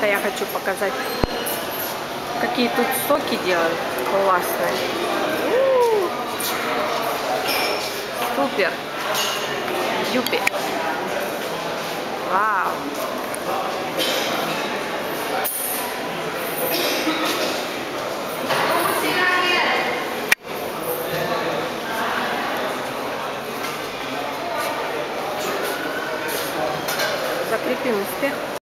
Это я хочу показать, какие тут соки делают классные. Супер! Юпи! Вау! Закрепим успех.